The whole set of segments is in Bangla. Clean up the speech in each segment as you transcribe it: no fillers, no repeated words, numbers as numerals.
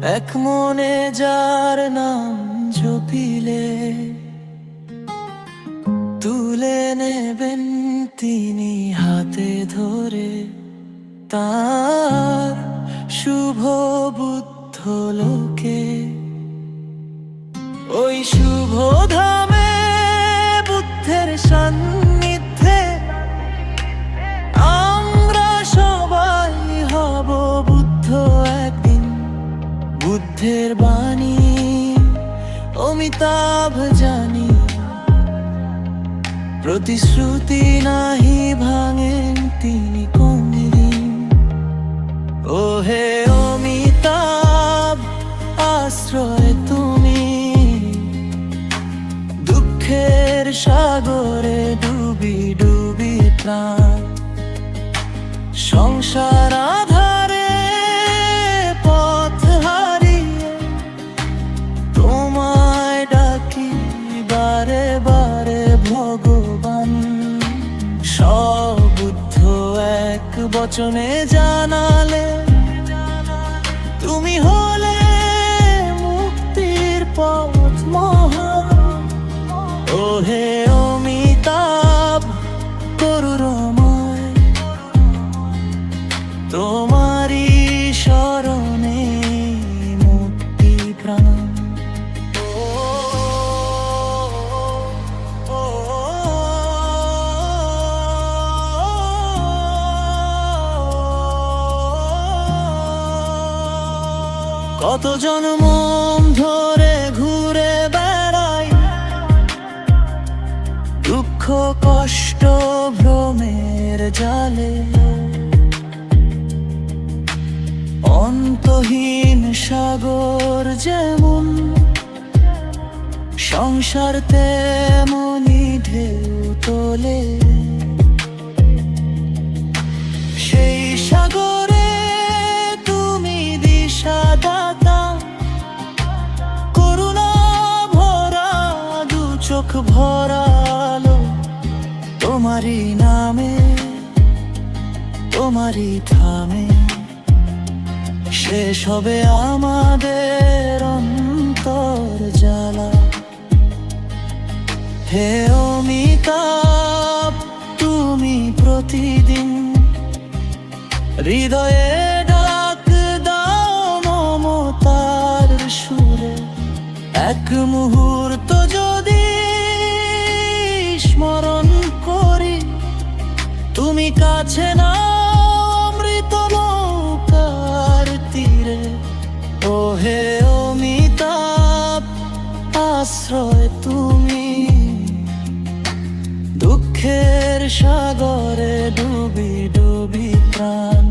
এক মনে যার নাম জপিলে তুলে নেবেন তিনি হাতে ধরে তার শুভ বুদ্ধ লোকে। ওই শুভ ধামে বুদ্ধের সান্নিধ্যে আমরা সবাই হব বুদ্ধ একদিন। বুদ্ধের বাণী অমিতাভ জানি, প্রতিশ্রুতি নাহি ভাঙেন তিনি কোনদিন। ও হে অমিতাভ আশ্রয় তুমি, দুঃখের সাগরে ডুবি ডুবি প্রাণ। সংসার আধারে পথ হারিয়ে তোমায় ডাকি বারে বারে ভগবান। সবুদ্ধ এক বচনে জানালে তুমি হলে মুক্তির পথ মহান। ও হে অমিতাভ করুণাময়, তোমারি শরণে মুক্তি প্রাণ। কত জন্ম ধরে ঘুরে বেড়াই, দুঃখ কষ্ট ভ্রমের জালে। অন্তহীন সাগর যেমন সংসার তেমনি ঢেউ তোলে। সেই সাগরে তুমি দিশা দাতা, করুণা ভরা দু চোখ ভরালো তোমারি নামে তোমারি থামে। শেষ হবে আমাদের অন্তর জ্বালা। হে অমিতাভ তুমি প্রতিদিন হৃদয়ে ডাক দাও মমতার সুরে। এক মুহূর্ত যদি স্মরণ করি তুমি কাছে না অমৃত নৌকার তীরে। ও হে অমিতাভ আশ্রয় তুমি, দুঃখের সাগরে ডুবি ডুবি প্রাণ।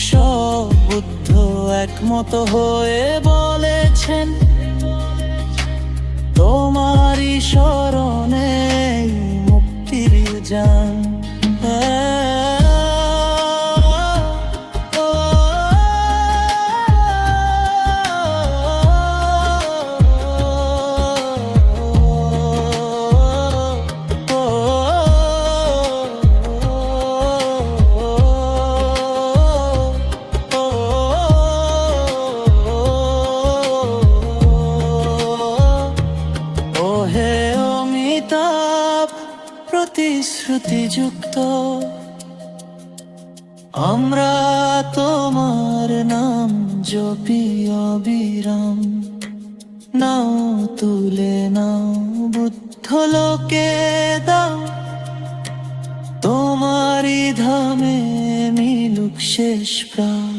সব বুদ্ধ একমত হয়ে বলেছেন তোমারি শরণে মুক্তির যান। প্রতিশ্রুতিযুক্ত আমরা তোমার নাম জপি অবিরাম। নাও তুলে নাও বুদ্ধ লোকে দাও, তোমারি ধামে মিলুক শেষ প্রাণ।